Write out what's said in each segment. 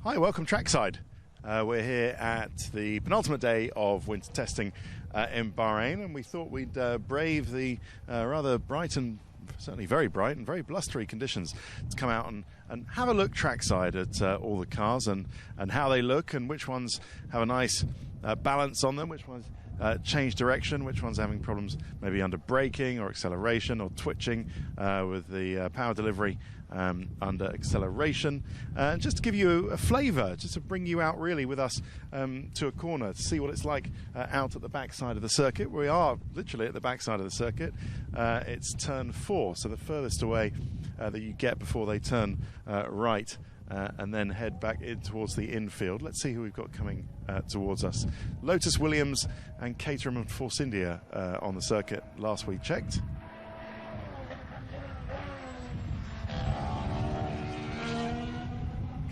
Hi, welcome Trackside. We're here at the penultimate day of winter testing in Bahrain, and we thought we'd brave the rather bright and certainly very bright and very blustery conditions to come out and have a look trackside at all the cars and how they look, and which ones have a nice balance on them, which ones change direction, which one's having problems maybe under braking or acceleration or twitching with the power delivery under acceleration. Just to give you a flavour, just to bring you out really with us to a corner to see what it's like out at the backside of the circuit. We are literally at the backside of the circuit. It's turn 4, so the furthest away that you get before they turn right and then head back in towards the infield. Let's see who we've got coming towards us. Lotus, Williams and Caterham and Force India on the circuit last we checked.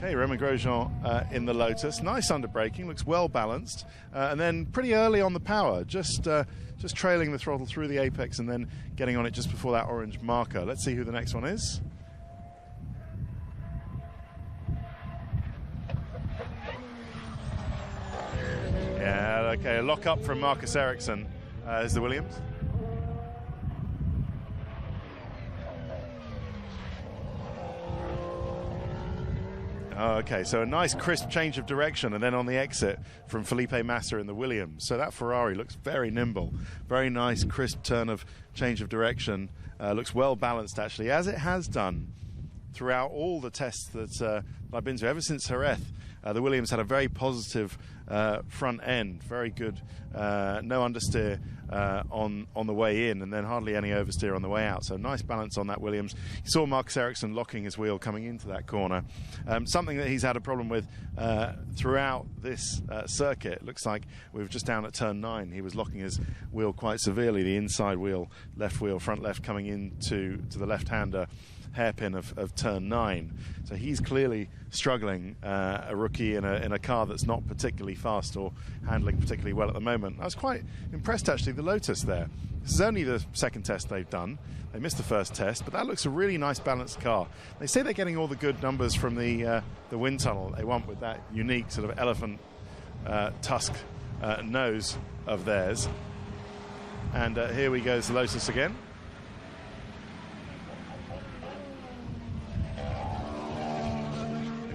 Okay, Romain Grosjean in the Lotus. Nice under braking, looks well balanced, and then pretty early on the power, just trailing the throttle through the apex and then getting on it just before that orange marker. Let's see who the next one is. Yeah, okay, a lock up from Marcus Ericsson is the Williams. Okay, so a nice crisp change of direction, and then on the exit from Felipe Massa in the Williams. So that Ferrari looks very nimble, very nice crisp turn of change of direction. Looks well balanced actually, as it has done throughout all the tests that I've been to ever since Jerez. The Williams had a very positive front end, very good, no understeer on the way in, and then hardly any oversteer on the way out. So nice balance on that Williams. You saw Marcus Ericsson locking his wheel coming into that corner. Something that he's had a problem with throughout this circuit. Looks like we were just down at turn 9. He was locking his wheel quite severely. The inside wheel, front left coming into the left-hander hairpin of turn 9. So he's clearly struggling, a rookie in a car that's not particularly fast or handling particularly well at the moment. I was quite impressed actually, the Lotus there. This is only the second test they've done. They missed the first test, but that looks a really nice balanced car. They say they're getting all the good numbers from the wind tunnel they want with that unique sort of elephant tusk nose of theirs. And here we go, the Lotus again.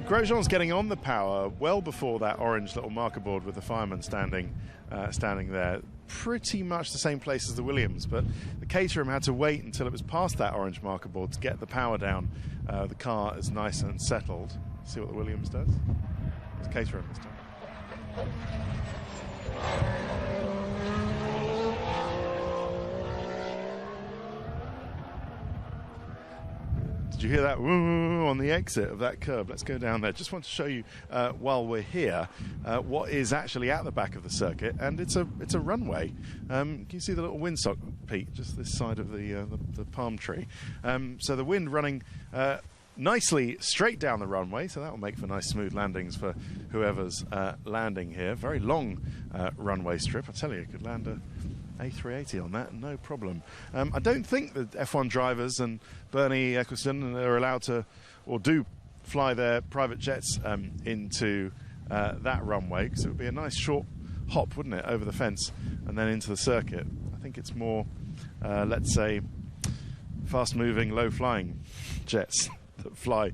Grosjean's getting on the power well before that orange little marker board with the fireman standing there. Pretty much the same place as the Williams, but the Caterham had to wait until it was past that orange marker board to get the power down. The car is nice and settled. See what the Williams does. It's Caterham this time. Did you hear that woo on the exit of that curve? Let's go down there. Just want to show you while we're here what is actually at the back of the circuit, and it's a runway. Can you see the little windsock, Pete? Just this side of the palm tree. So the wind running nicely straight down the runway, so that will make for nice smooth landings for whoever's landing here. Very long runway strip. I tell you, you could land a A380 on that, no problem. I don't think that F1 drivers and Bernie Eccleston are allowed to, or do, fly their private jets into that runway, because it would be a nice short hop, wouldn't it, over the fence and then into the circuit. I think it's more, let's say, fast-moving, low-flying jets that fly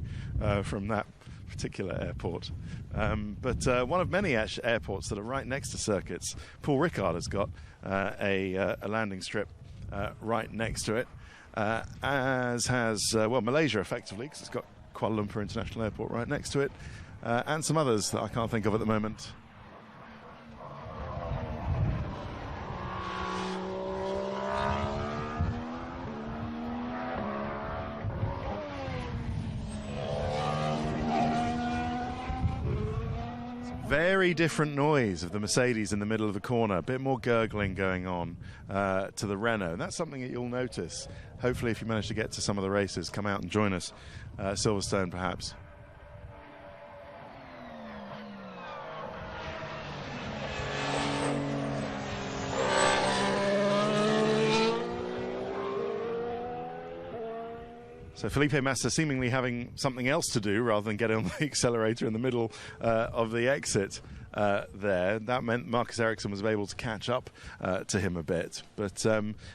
from that particular airport. But one of many airports that are right next to circuits. Paul Ricard has got a landing strip right next to it, as has Malaysia effectively, because it's got Kuala Lumpur International Airport right next to it, and some others that I can't think of at the moment. Very different noise of the Mercedes in the middle of the corner, a bit more gurgling going on to the Renault. And that's something that you'll notice. Hopefully, if you manage to get to some of the races, come out and join us, Silverstone perhaps. So Felipe Massa seemingly having something else to do rather than get on the accelerator in the middle of the exit there. That meant Marcus Ericsson was able to catch up to him a bit. But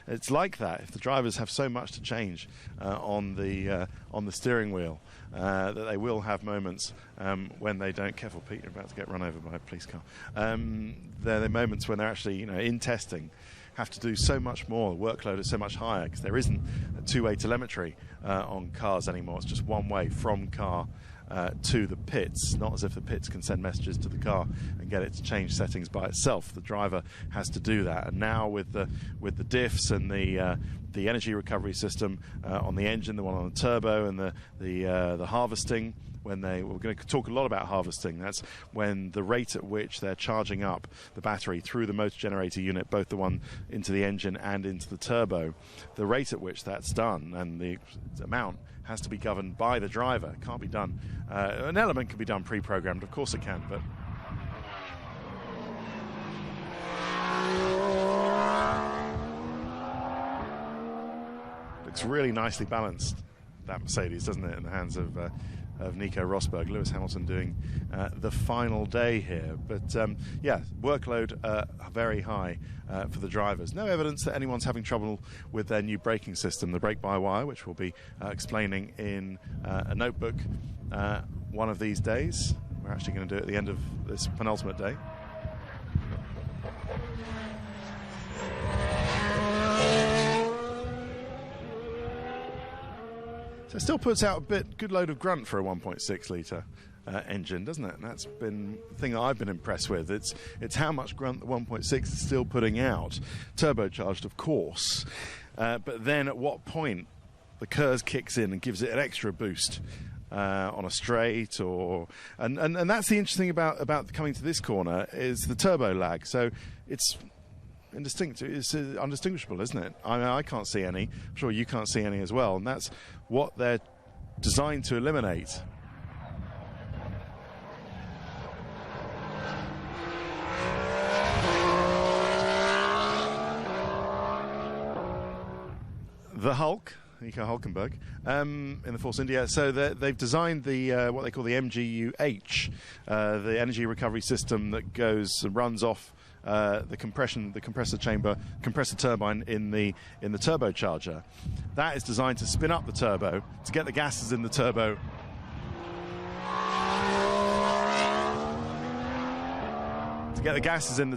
it's like that. If the drivers have so much to change on the steering wheel, that they will have moments when they don't. Careful, Pete, you're about to get run over by a police car. There are moments when they're actually, in testing, have to do so much more. The workload is so much higher because there isn't a two-way telemetry on cars anymore. It's just one way from car to the pits. Not as if the pits can send messages to the car and get it to change settings by itself. The driver has to do that. And now with the diffs and the energy recovery system on the engine, the one on the turbo, and the harvesting. We're going to talk a lot about harvesting. That's when the rate at which they're charging up the battery through the motor generator unit, both the one into the engine and into the turbo. The rate at which that's done and the amount has to be governed by the driver. It can't be done. An element can be done pre-programmed, of course it can, but looks really nicely balanced, that Mercedes, doesn't it, in the hands of Nico Rosberg. Lewis Hamilton doing the final day here. But yeah, workload very high for the drivers. No evidence that anyone's having trouble with their new braking system, the brake-by-wire, which we'll be explaining in a notebook one of these days. We're actually going to do it at the end of this penultimate day. So it still puts out a good load of grunt for a 1.6 litre engine, doesn't it? And that's been the thing that I've been impressed with. It's how much grunt the 1.6 is still putting out, turbocharged, of course. But then at what point the KERS kicks in and gives it an extra boost on a straight, and that's the interesting about coming to this corner is the turbo lag. So it's undistinguishable, isn't it? I mean, I can't see any. I'm sure you can't see any as well, and that's what they're designed to eliminate. The Hulk, Nico Hulkenberg, in the Force India. So they've designed the what they call the MGU-H, the energy recovery system that runs off the compressor turbine in the turbocharger. That is designed to spin up the turbo, to get the gases in the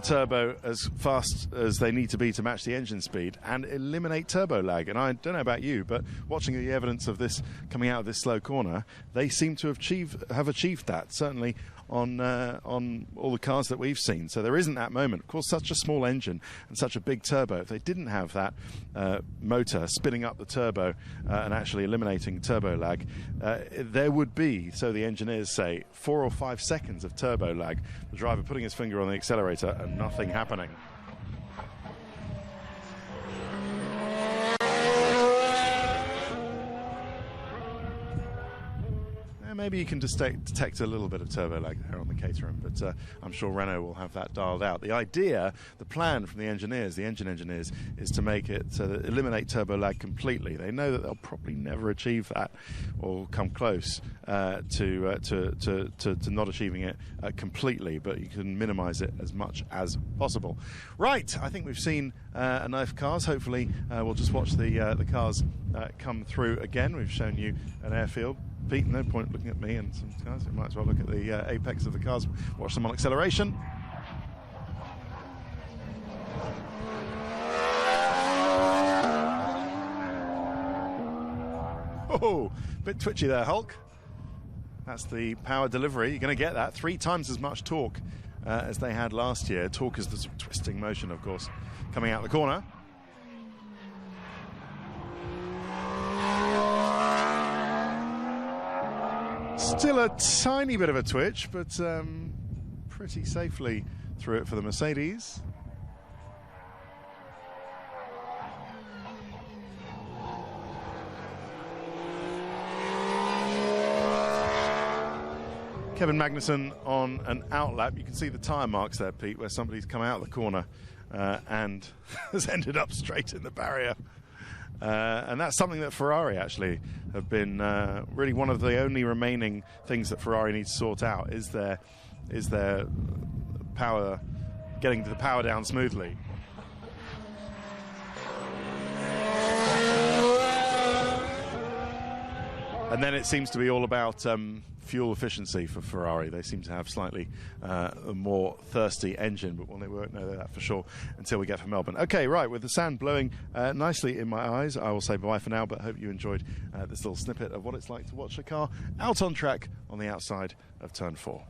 turbo as fast as they need to be to match the engine speed and eliminate turbo lag. And I don't know about you, but watching the evidence of this coming out of this slow corner, they seem to have achieved that, certainly on all the cars that we've seen. So there isn't that moment. Of course, such a small engine and such a big turbo, if they didn't have that motor spinning up the turbo and actually eliminating turbo lag, there would be, so the engineers say, 4 or 5 seconds of turbo lag, the driver putting his finger on the accelerator and nothing happening. Maybe you can detect a little bit of turbo lag there on the Caterham, but I'm sure Renault will have that dialed out. The plan from the engine engineers, is to make it so that eliminate turbo lag completely. They know that they'll probably never achieve that or come close to not achieving it completely, but you can minimise it as much as possible. Right, I think we've seen enough cars. Hopefully we'll just watch the cars come through again. We've shown you an airfield. Pete, no point looking at me and some cars. You might as well look at the apex of the cars, watch them on acceleration. Oh, bit twitchy there, Hulk. That's the power delivery. You're going to get that 3 times as much torque as they had last year. Torque is the sort of twisting motion, of course, coming out the corner. Still a tiny bit of a twitch, but pretty safely through it for the Mercedes. Kevin Magnussen on an outlap. You can see the tyre marks there, Pete, where somebody's come out of the corner and has ended up straight in the barrier. And that's something that Ferrari actually have been really one of the only remaining things that Ferrari needs to sort out is their power, getting the power down smoothly. And then it seems to be all about fuel efficiency for Ferrari. They seem to have slightly a more thirsty engine, but they won't know that for sure until we get to Melbourne. Okay, right, with the sand blowing nicely in my eyes, I will say bye for now, but hope you enjoyed this little snippet of what it's like to watch a car out on track on the outside of Turn 4.